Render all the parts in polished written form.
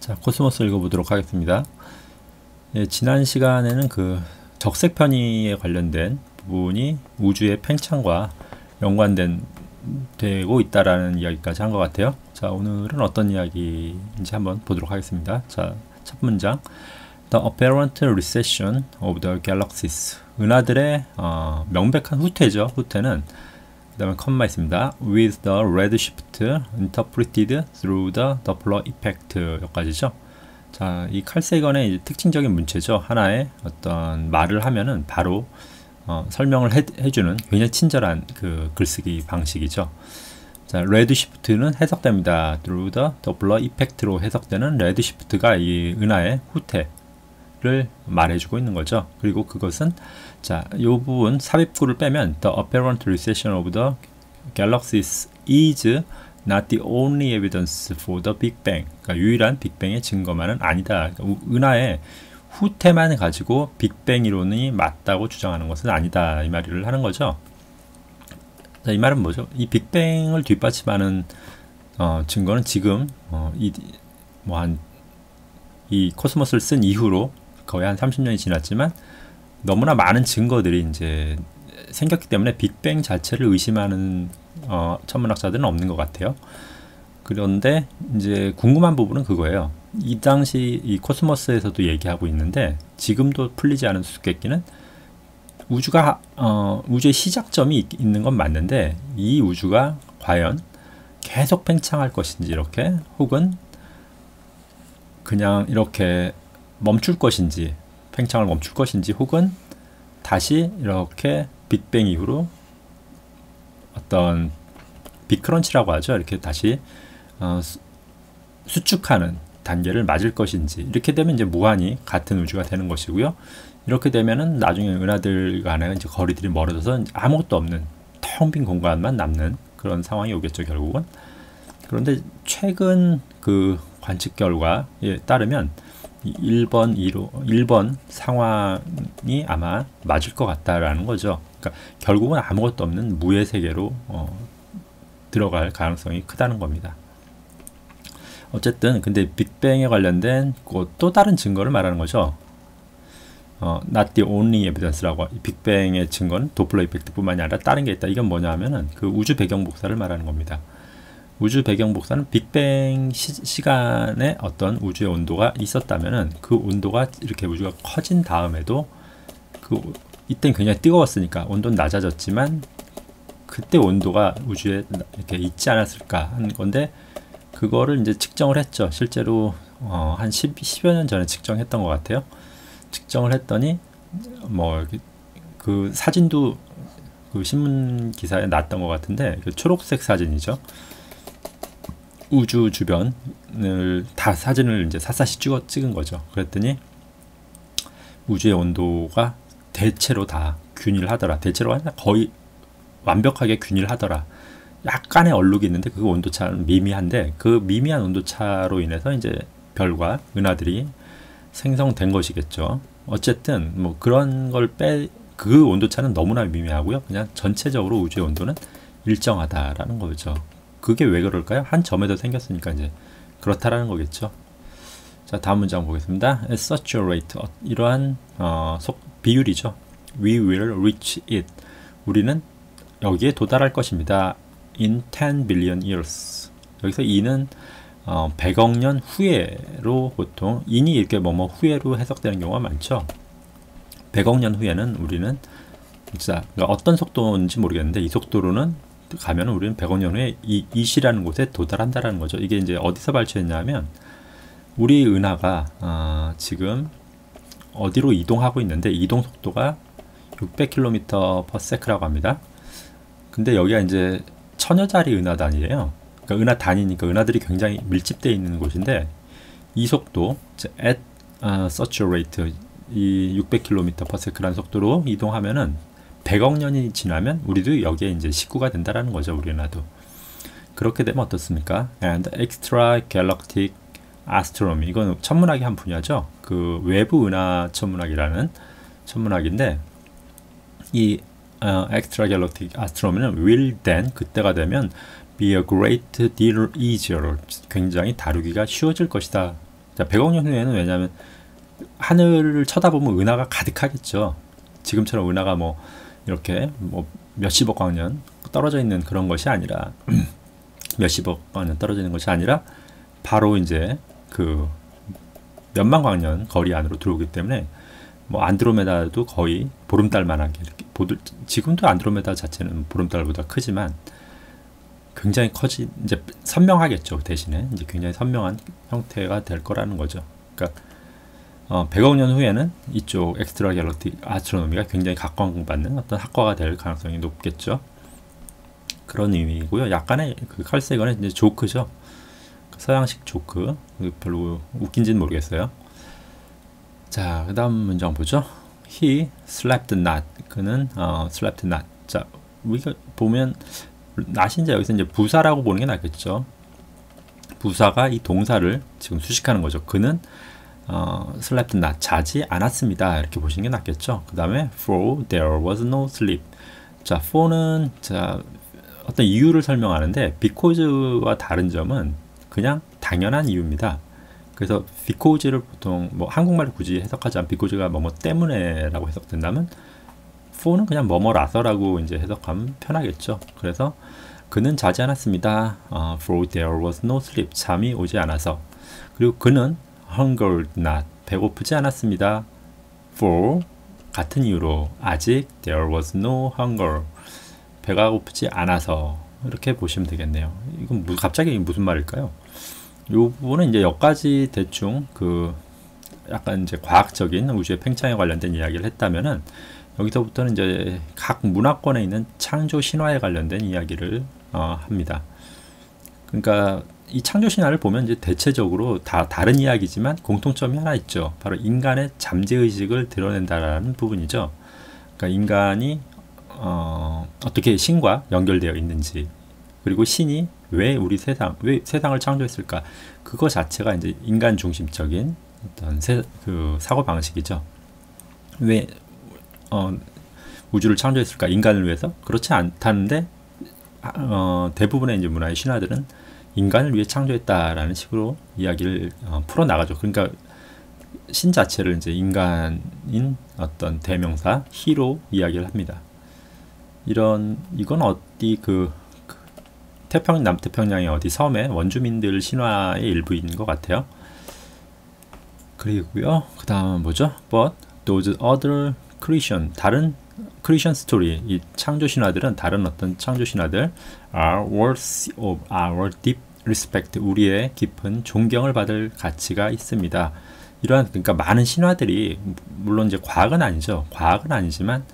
자, 코스모스 읽어보도록 하겠습니다. 예, 지난 시간에는 그 적색 편의에 관련된 부분이 우주의 팽창과 연관된 되고 있다라는 이야기까지 한 것 같아요. 자, 오늘은 어떤 이야기인지 한번 보도록 하겠습니다. 자, 첫 문장. The apparent recession of the galaxies. 은하들의 명백한 후퇴죠. 후퇴는 그 다음에 컴마 있습니다. With the redshift interpreted through the Doppler effect 여기까지죠. 자, 이 칼 세이건의 특징적인 문체죠. 하나의 어떤 말을 하면은 바로 설명을 해주는 굉장히 친절한 그 글쓰기 방식이죠. 자, 레드시프트는 해석됩니다. through the Doppler effect로 해석되는 레드시프트가 이 은하의 후퇴를 말해주고 있는 거죠. 그리고 그것은 자, 이 부분 삽입구를 빼면 the apparent recession of the galaxies is not the only evidence for the Big Bang. 그러니까 유일한 빅뱅의 증거만은 아니다. 그러니까 은하의 후퇴만 가지고 빅뱅 이론이 맞다고 주장하는 것은 아니다. 이 말을 하는 거죠. 자, 이 말은 뭐죠? 이 빅뱅을 뒷받침하는 증거는 지금 이 코스모스를 쓴 이후로 거의 한 30년이 지났지만 너무나 많은 증거들이 이제 생겼기 때문에 빅뱅 자체를 의심하는 천문학자들은 없는 것 같아요. 그런데 이제 궁금한 부분은 그거예요. 이 당시 이 코스모스에서도 얘기하고 있는데 지금도 풀리지 않은 수수께끼는 우주의 시작점이 있는 건 맞는데 이 우주가 과연 계속 팽창할 것인지 이렇게 혹은 그냥 이렇게 멈출 것인지 팽창을 멈출 것인지 혹은 다시 이렇게 빅뱅 이후로 어떤 빅크런치라고 하죠. 이렇게 다시 수축하는 단계를 맞을 것인지 이렇게 되면 이제 무한히 같은 우주가 되는 것이고요. 이렇게 되면은 나중에 은하들 간의 이제 거리들이 멀어져서 아무것도 없는 텅 빈 공간만 남는 그런 상황이 오겠죠, 결국은. 그런데 최근 그 관측 결과에 따르면 1번 상황이 아마 맞을 것 같다라는 거죠. 그러니까 결국은 아무것도 없는 무의 세계로 들어갈 가능성이 크다는 겁니다. 어쨌든 근데 빅뱅에 관련된 또 다른 증거를 말하는 거죠. Not the only evidence라고. 빅뱅의 증거는 도플러 이펙트뿐만이 아니라 다른 게 있다. 이건 뭐냐 하면은 그 우주 배경 복사를 말하는 겁니다. 우주 배경 복사는 빅뱅 시간에 어떤 우주의 온도가 있었다면은 그 온도가 이렇게 우주가 커진 다음에도 이때는 굉장히 뜨거웠으니까 온도는 낮아졌지만 그때 온도가 우주에 이렇게 있지 않았을까 하는 건데 그거를 이제 측정을 했죠. 실제로 한 10여 년 전에 측정했던 것 같아요. 측정을 했더니 그 사진도 그 신문 기사에 났던 것 같은데 그 초록색 사진이죠. 우주 주변을 다 사진을 이제 샅샅이 찍은 거죠. 그랬더니 우주의 온도가 대체로 다 균일하더라. 대체로 아니라 거의 완벽하게 균일하더라. 약간의 얼룩이 있는데 그 온도차는 미미한데 그 미미한 온도차로 인해서 이제 별과 은하들이 생성된 것이겠죠. 어쨌든 뭐 그런 걸 그 온도차는 너무나 미미하고요. 그냥 전체적으로 우주의 온도는 일정하다라는 거죠. 그게 왜 그럴까요? 한 점에도 생겼으니까 이제 그렇다라는 거겠죠. 자, 다음 문장 보겠습니다. At such a rate, 이러한 비율이죠. We will reach it. 우리는 여기에 도달할 것입니다. In 10 billion years. 여기서 in은 100억 년 후에로 보통 in이 이렇게 후에로 해석되는 경우가 많죠. 100억 년 후에는 우리는 진짜 어떤 속도인지 모르겠는데 이 속도로는 가면 우리는 100억 년 후에 이 시라는 곳에 도달한다라는 거죠. 이게 이제 어디서 발표했냐면 우리 은하가 지금 어디로 이동하고 있는데 이동 속도가 600km/s라고 합니다. 근데 여기가 이제 천여짜리 은하단이에요. 그러니까 은하 단위니까 은하들이 굉장히 밀집되어 있는 곳인데 이 속도 at such a rate 이 600km/s라는 속도로 이동하면은 100억 년이 지나면 우리도 여기에 이제 식구가 된다라는 거죠. 우리 은하도. 그렇게 되면 어떻습니까? And extragalactic astronomy. 이건 천문학의 한 분야죠. 그 외부 은하 천문학이라는 천문학인데 이 extragalactic astronomy는 will then 그때가 되면 be a great deal easier. 굉장히 다루기가 쉬워질 것이다. 자, 100억 년 후에는 왜냐하면 하늘을 쳐다보면 은하가 가득하겠죠. 지금처럼 은하가 뭐 이렇게 뭐 몇십억 광년 떨어져 있는 그런 것이 아니라 몇십억 광년 떨어져 있는 것이 아니라 바로 이제 그 몇만 광년 거리 안으로 들어오기 때문에 뭐 안드로메다도 거의 보름달만하게 이렇게 지금도 안드로메다 자체는 보름달보다 크지만 굉장히 이제 선명하겠죠. 대신에 이제 굉장히 선명한 형태가 될 거라는 거죠. 그러니까 100억 년 후에는 이쪽 엑스트라 갤럭틱 아스트로노미가 굉장히 각광받는 어떤 학과가 될 가능성이 높겠죠. 그런 의미이고요. 약간의 그 칼세건의 이제 조크죠. 서양식 조크. 별로 웃긴지는 모르겠어요. 자, 그 다음 문장 보죠. He slept not. 그는 slept not. 자, 우리가 보면 not이 이제 여기서 이제 부사라고 보는 게 낫겠죠. 부사가 이 동사를 지금 수식하는 거죠. 그는 slept not. 자지 않았습니다. 이렇게 보시는 게 낫겠죠. 그 다음에 for there was no sleep. 자, for는 자 어떤 이유를 설명하는데 because와 다른 점은 그냥 당연한 이유입니다. 그래서 because를 보통 뭐 한국말로 굳이 해석하지 않고 because가 뭐뭐 때문에라고 해석된다면 for는 그냥 뭐뭐라서라고 이제 해석하면 편하겠죠. 그래서 그는 자지 않았습니다. For there was no sleep. 잠이 오지 않아서. 그리고 그는 hungered not. 배고프지 않았습니다. For 같은 이유로 아직 there was no hunger. 배가 고프지 않아서. 이렇게 보시면 되겠네요. 이건 갑자기 무슨 말일까요? 이 부분은 이제 여기까지 대충 그 약간 이제 과학적인 우주의 팽창에 관련된 이야기를 했다면은 여기서부터는 이제 각 문화권에 있는 창조 신화에 관련된 이야기를 합니다. 그러니까 이 창조 신화를 보면 이제 대체적으로 다 다른 이야기지만 공통점이 하나 있죠. 바로 인간의 잠재의식을 드러낸다라는 부분이죠. 그러니까 인간이 어떻게 신과 연결되어 있는지, 그리고 신이 왜 왜 세상을 창조했을까? 그거 자체가 이제 인간 중심적인 어떤 그 사고 방식이죠. 왜 우주를 창조했을까? 인간을 위해서? 그렇지 않다는데 대부분의 이제 문화의 신화들은 인간을 위해 창조했다라는 식으로 이야기를 풀어 나가죠. 그러니까 신 자체를 이제 인간인 어떤 대명사 히로 이야기를 합니다. 이건 어디 남태평양의 어디 섬의 원주민들 신화의 일부인 것 같아요. 그리고요, 그 다음은 뭐죠? But those other 다른 creation story, 이 창조 신화들은 다른 어떤 창조 신화들 are worthy of our deep respect, 우리의 깊은 존경을 받을 가치가 있습니다. 그러니까 많은 신화들이 물론 이제 과학은 아니지만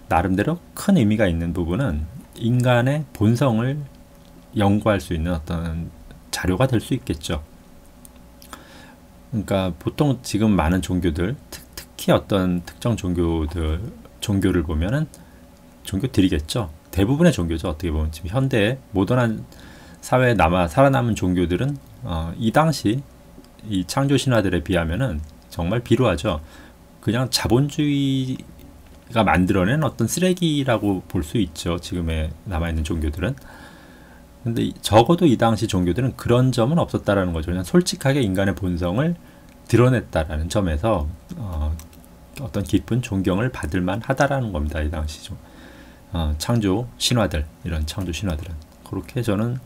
나름대로 큰 의미가 있는 부분은 인간의 본성을 연구할 수 있는 어떤 자료가 될 수 있겠죠. 그러니까 보통 지금 많은 종교들, 특히 어떤 특정 종교를 보면은 종교들이겠죠. 대부분의 종교죠. 어떻게 보면 지금 현대의 모던한 사회에 살아남은 종교들은 이 당시 이 창조 신화들에 비하면은 정말 비루하죠. 그냥 자본주의가 만들어낸 어떤 쓰레기라고 볼 수 있죠. 지금의 남아있는 종교들은. 근데 적어도 이 당시 종교들은 그런 점은 없었다라는 거죠. 그냥 솔직하게 인간의 본성을 드러냈다라는 점에서 어떤 깊은 존경을 받을 만하다라는 겁니다. 이 당시 창조 신화들, 이런 창조 신화들은 그렇게 저는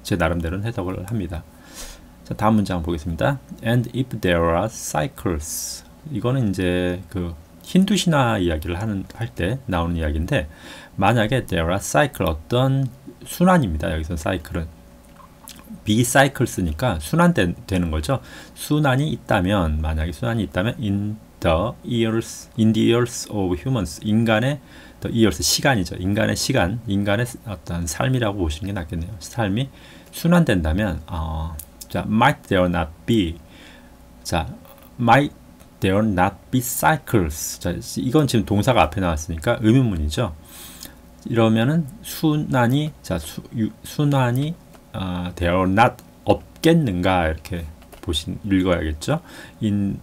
제 나름대로는 해석을 합니다. 자, 다음 문장 보겠습니다. And if there are cycles, 이거는 이제 그 힌두 신화 이야기를 할 때 나오는 이야기인데, 만약에 there are cycle, 어떤 순환입니다. 여기서 cycle은 bicycles니까 순환되는 거죠. 순환이 있다면, 만약에 순환이 있다면 in the years of humans, 인간의 the years, 시간이죠. 인간의 시간, 인간의 어떤 삶이라고 보시는 게 낫겠네요. 삶이 순환된다면 자, might there not be, 자, might there not be cycles. 자, 이건 지금 동사가 앞에 나왔으니까 의문문이죠. 이러면은 순환이 there not 없겠는가, 이렇게 읽어야겠죠. In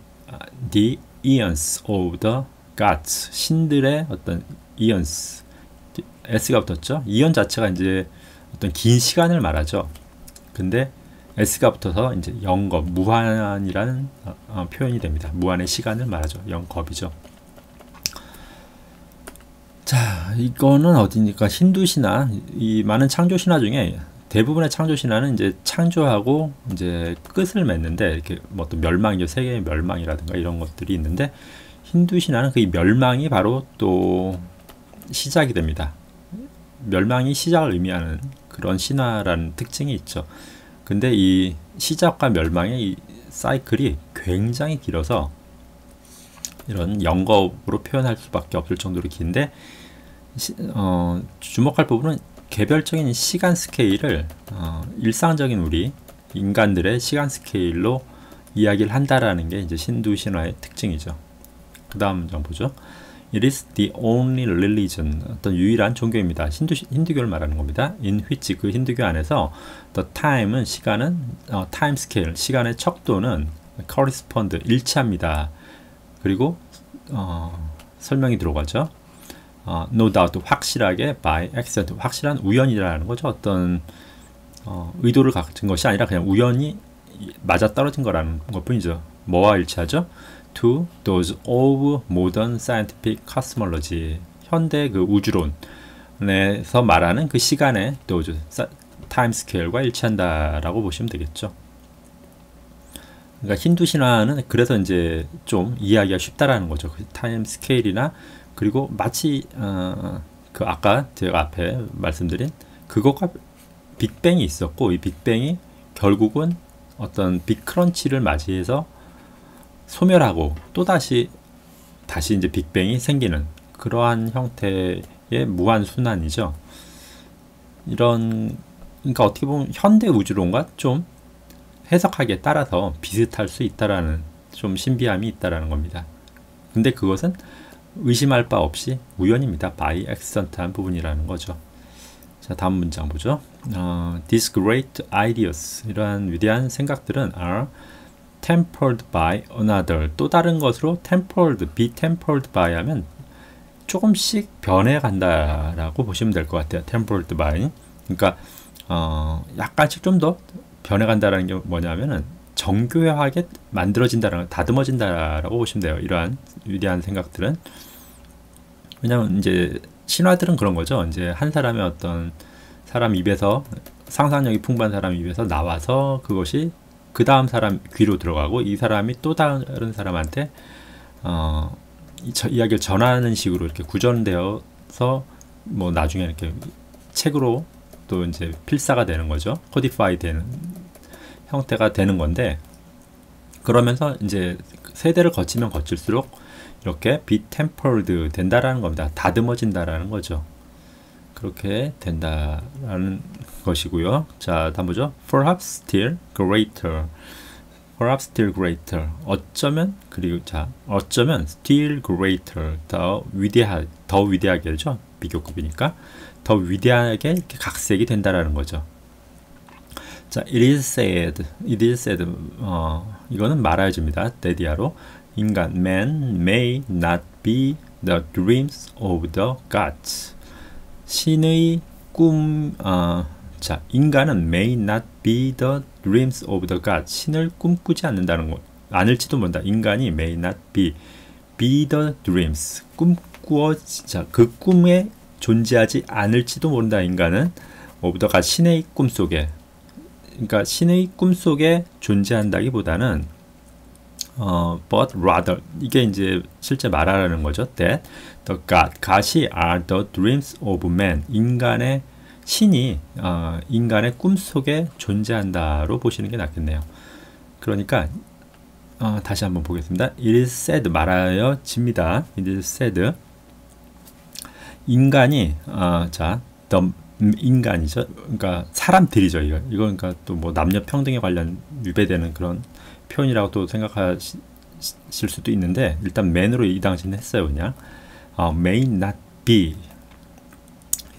the eons of the gods, 신들의 어떤 eons, s가 붙었죠. eon 자체가 이제 어떤 긴 시간을 말하죠. 근데 s가 붙어서 이제 영겁, 무한이라는 표현이 됩니다. 무한의 시간을 말하죠. 영겁이죠. 자, 이거는 어디니까 힌두 신화, 이 많은 창조 신화 중에 대부분의 창조 신화는 이제 창조하고 이제 끝을 맺는데, 이렇게 뭐 또 멸망이죠. 세계의 멸망이라든가 이런 것들이 있는데, 힌두 신화는 그 멸망이 바로 또 시작이 됩니다. 멸망이 시작을 의미하는 그런 신화라는 특징이 있죠. 근데 이 시작과 멸망의 이 사이클이 굉장히 길어서 이런 영겁으로 표현할 수밖에 없을 정도로 긴데, 주목할 부분은 개별적인 시간 스케일을 일상적인 우리 인간들의 시간 스케일로 이야기를 한다라는 게 이제 힌두 신화의 특징이죠. 그 다음 장 보죠. It is the only religion, 어떤 유일한 종교입니다. 힌두교를 말하는 겁니다. In which, 그 힌두교 안에서 the time은 시간은 time scale, 시간의 척도는 correspond, 일치합니다. 그리고 설명이 들어가죠. No doubt, 확실하게, by accident, 확실한 우연이라는 거죠. 어떤 의도를 갖춘 것이 아니라 그냥 우연히 맞아떨어진 거라는 것뿐이죠. 뭐와 일치하죠? To those of modern scientific cosmology, 현대 그 우주론에서 말하는 그 시간의 those time scale과 일치한다라고 보시면 되겠죠. 그러니까 힌두 신화는 그래서 이제 좀 이해하기가 쉽다라는 거죠. 그 타임 스케일이나, 그리고 마치 그 아까 제가 앞에 말씀드린 그것과 빅뱅이 있었고, 이 빅뱅이 결국은 어떤 빅크런치를 맞이해서 소멸하고 또 다시 이제 빅뱅이 생기는 그러한 형태의 무한 순환이죠. 그러니까 어떻게 보면 현대 우주론과 좀 해석하기에 따라서 비슷할 수 있다라는 좀 신비함이 있다라는 겁니다. 근데 그것은 의심할 바 없이 우연입니다. by accident한 부분이라는 거죠. 자, 다음 문장 보죠. These great ideas, 이러한 위대한 생각들은 are tempered by another, 또 다른 것으로 tempered, be tempered by 하면 조금씩 변해간다라고 보시면 될 것 같아요. tempered by. 그러니까 약간씩 좀 더 변해간다라는 게 뭐냐면은 정교하게 만들어진다라는, 다듬어진다라고 보시면 돼요. 이러한 위대한 생각들은. 왜냐면 이제 신화들은 그런 거죠. 이제 한 사람의 어떤 사람 입에서, 상상력이 풍부한 사람 입에서 나와서 그것이 그 다음 사람 귀로 들어가고, 이 사람이 또 다른 사람한테 이야기를 전하는 식으로 이렇게 구전되어서 뭐 나중에 이렇게 책으로 또 이제 필사가 되는 거죠. 코디파이 되는 형태가 되는 건데, 그러면서 이제 세대를 거치면 거칠수록 이렇게 be tempered 된다라는 겁니다. 다듬어진다라는 거죠. 그렇게 된다라는 것이고요. 자, 다음 보죠. Perhaps still greater. Perhaps still greater. 어쩌면, 그리고 자, 어쩌면 still greater. 더 위대하게죠. 비교급이니까. 더 위대하게 이렇게 각색이 된다라는 거죠. 자, it is said. 이거는 말하여집니다. 데디아로. 인간, man may not be the dreams of the gods. 신의 꿈, 자, 인간은 may not be the dreams of the gods. 신을 꿈꾸지 않는다는 것. 않을지도 모른다. 인간이 may not be the dreams. 자, 그 꿈에 존재하지 않을지도 모른다. 인간은 of the gods. 신의 꿈 속에. 그러니까 신의 꿈 속에 존재한다기보다는 but rather, 이게 이제 실제 말하라는 거죠. That the god이 are the dreams of man. 인간의 신이 인간의 꿈 속에 존재한다로 보시는 게 낫겠네요. 그러니까 다시 한번 보겠습니다. It is said, 말하여집니다. It is said, 인간이 자, the 인간이죠. 그러니까 사람들이죠. 이거 그러니까 또 뭐 남녀 평등에 관련 위배되는 그런 표현이라고 또 생각하실 수도 있는데, 일단 man으로 이 당시는 했어요. 그냥 may not be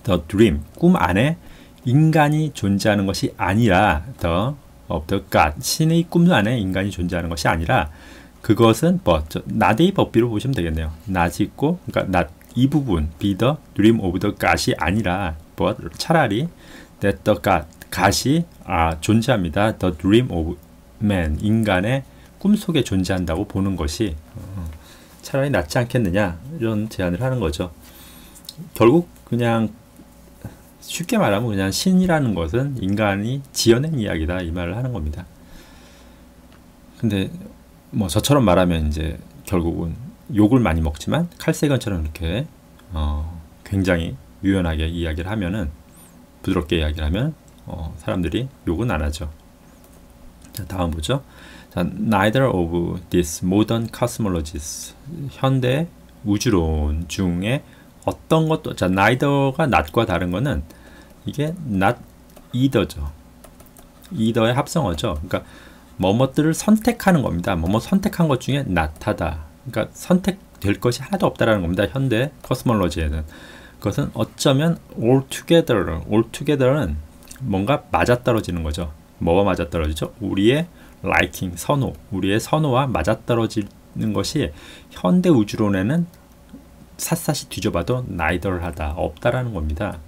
the dream, 꿈 안에 인간이 존재하는 것이 아니라 the of the God, 신의 꿈 안에 인간이 존재하는 것이 아니라, 그것은 not의 법비로 보시면 되겠네요. not이 있고, 그러니까 not 이 부분 be the dream of the God이 아니라 but 차라리 that the God, 갓이 존재합니다. The dream of man, 인간의 꿈속에 존재한다고 보는 것이 차라리 낫지 않겠느냐, 이런 제안을 하는 거죠. 결국 그냥 쉽게 말하면 그냥 신이라는 것은 인간이 지어낸 이야기다, 이 말을 하는 겁니다. 근데 뭐 저처럼 말하면 이제 결국은 욕을 많이 먹지만 칼세건처럼 이렇게 굉장히 유연하게 이야기를 하면은, 부드럽게 이야기를 하면 사람들이 욕은 안 하죠. 자, 다음 보죠. 자, neither of these modern cosmologies, 현대 우주론 중에 어떤 것도, 자, neither가 not과 다른 거는 이게 not either죠. either의 합성어죠. 그러니까 뭐뭐들을 선택하는 겁니다. 뭐뭐 선택한 것 중에 not하다. 그러니까 선택될 것이 하나도 없다라는 겁니다. 현대 코스몰로지에는. 그것은 어쩌면 altogether는 뭔가 맞아떨어지는 거죠. 뭐가 맞아떨어지죠? 우리의 liking, 선호, 우리의 선호와 맞아떨어지는 것이 현대 우주론에는 샅샅이 뒤져봐도 neither하다, 없다라는 겁니다.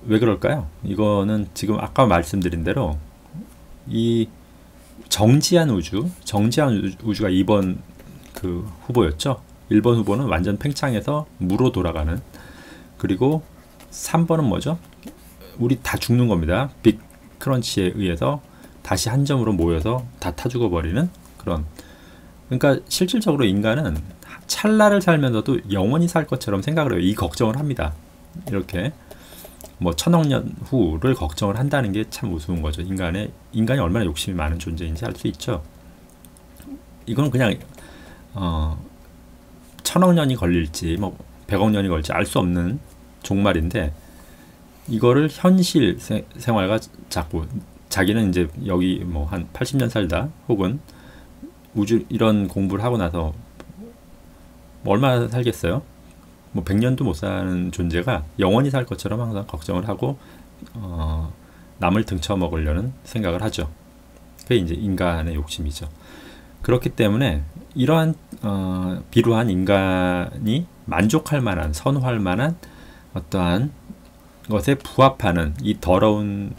왜 그럴까요? 이거는 지금 아까 말씀드린 대로 이 정지한 우주가 2번 그 후보였죠. 1번 후보는 완전 팽창해서 무로 돌아가는, 그리고 3번은 뭐죠? 우리 다 죽는 겁니다. 빅 크런치에 의해서 다시 한 점으로 모여서 다 타 죽어버리는 그런. 그러니까 실질적으로 인간은 찰나를 살면서도 영원히 살 것처럼 생각을 해요. 이 걱정을 합니다. 이렇게 뭐 1000억 년 후를 걱정을 한다는 게 참 우스운 거죠. 인간이 얼마나 욕심이 많은 존재인지 알 수 있죠. 이건 그냥 1000억 년이 걸릴지 뭐 100억 년이 걸릴지 알 수 없는 종말인데, 이거를 현실 생활과 자꾸 자기는 이제 여기 뭐 한 80년 살다, 혹은 우주 이런 공부를 하고 나서 뭐 얼마나 살겠어요? 뭐 100년도 못 사는 존재가 영원히 살 것처럼 항상 걱정을 하고 남을 등쳐먹으려는 생각을 하죠. 그게 이제 인간의 욕심이죠. 그렇기 때문에 이러한 비루한 인간이 만족할 만한, 선호할 만한 어떠한 것에 부합하는, 이 더러운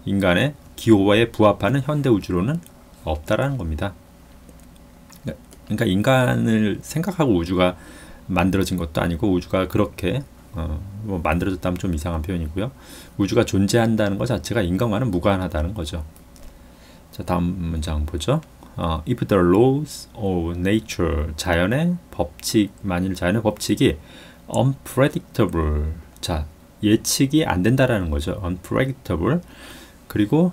인간의 기호에 부합하는 현대 우주론은 없다라는 겁니다. 그러니까 인간을 생각하고 우주가 만들어진 것도 아니고, 우주가 그렇게 뭐 만들어졌다면 좀 이상한 표현이고요. 우주가 존재한다는 것 자체가 인간과는 무관하다는 거죠. 자, 다음 문장 보죠. If the laws of nature, 자연의 법칙, 만일 자연의 법칙이 unpredictable, 자, 예측이 안 된다라는 거죠. unpredictable. 그리고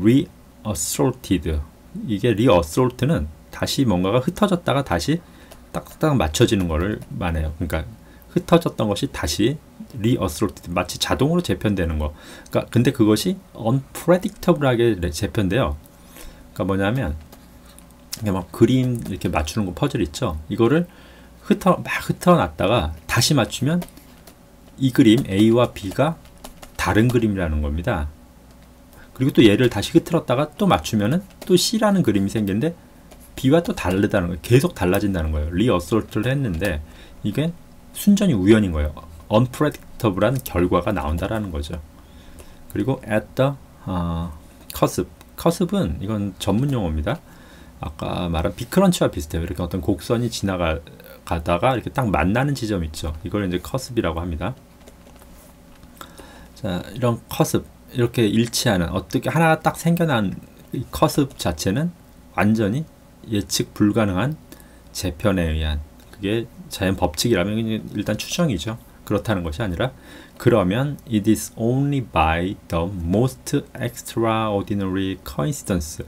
reassorted, 이게 reassort는 다시 뭔가가 흩어졌다가 다시 딱딱 맞춰지는 거를 말해요. 그러니까 흩어졌던 것이 다시 reassorted, 마치 자동으로 재편되는 거. 그러니까 근데 그것이 unpredictable하게 재편돼요. 그러니까 뭐냐면 막 그림 이렇게 맞추는 거, 퍼즐 있죠. 이거를 막 흩어놨다가 다시 맞추면 이 그림 A와 B가 다른 그림이라는 겁니다. 그리고 또 얘를 다시 흐트렀다가 또 맞추면은 또 C라는 그림이 생기는데 B와 또 다르다는 거예요. 계속 달라진다는 거예요. 리어솔트를 했는데 이게 순전히 우연인 거예요. unpredictable한 결과가 나온다라는 거죠. 그리고 at the cusp, cusp은 이건 전문 용어입니다. 아까 말한 빅크런치와 비슷해요. 이렇게 어떤 곡선이 지나가다가 이렇게 딱 만나는 지점 있죠. 이걸 이제 커습이라고 합니다. 자, 이런 커습, 이렇게 일치하는, 어떻게 하나가 딱 생겨난 이 커습 자체는 완전히 예측 불가능한 재편에 의한, 그게 자연 법칙이라면 일단 추정이죠. 그렇다는 것이 아니라, 그러면 it is only by the most extraordinary coincidence,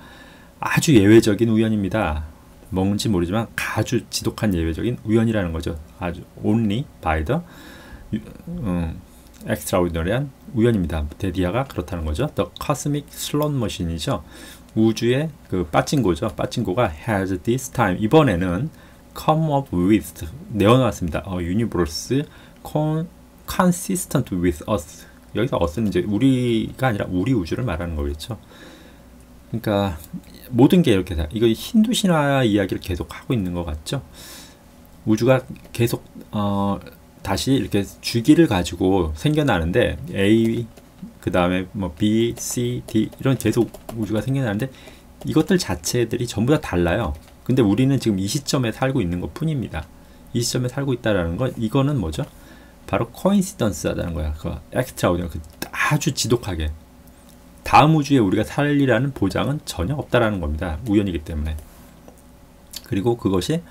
아주 예외적인 우연입니다. 뭔지 모르지만 아주 지독한 예외적인 우연이라는 거죠. 아주 only by the extraordinary한 우연입니다. 데디아가 그렇다는 거죠. The cosmic slot machine이죠. 우주의 그 빠찡고죠. 빠찡고가 has this time, 이번에는 come up with, 내어놨습니다. universe consistent with us. 여기서 us는 이제 우리가 아니라 우리 우주를 말하는 거겠죠. 그러니까 모든 게 이렇게 다, 이거 힌두 신화 이야기를 계속 하고 있는 것 같죠. 우주가 계속 다시 이렇게 주기를 가지고 생겨나는데 A, 그 다음에 뭐 B, C, D 이런 계속 우주가 생겨나는데 이것들 자체들이 전부 다 달라요. 근데 우리는 지금 이 시점에 살고 있는 것 뿐입니다. 이 시점에 살고 있다라는 건 이거는 뭐죠? 바로 코인시던스하다는 거야. 그 엑스트라오디너리, 그 아주 지독하게 다음 우주에 우리가 살리라는 보장은 전혀 없다라는 겁니다. 우연이기 때문에. 그리고 그것이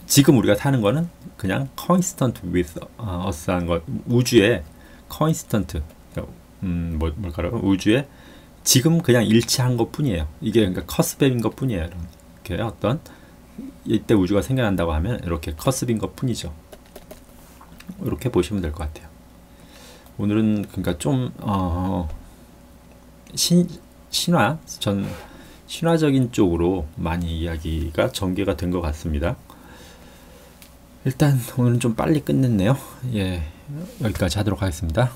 지금 우리가 사는 거는 그냥 consistent with us한 것, 우주의 consistent, 뭘까요? 우주의 지금 그냥 일치한 것 뿐이에요. 이게 그러니까 커스백인 것 뿐이에요. 이렇게 어떤 이때 우주가 생겨난다고 하면 이렇게 커스백인 것 뿐이죠. 이렇게 보시면 될 것 같아요. 오늘은 그러니까 좀 신화적인 쪽으로 많이 이야기가 전개가 된 것 같습니다. 일단 오늘은 좀 빨리 끝냈네요. 예, 여기까지 하도록 하겠습니다.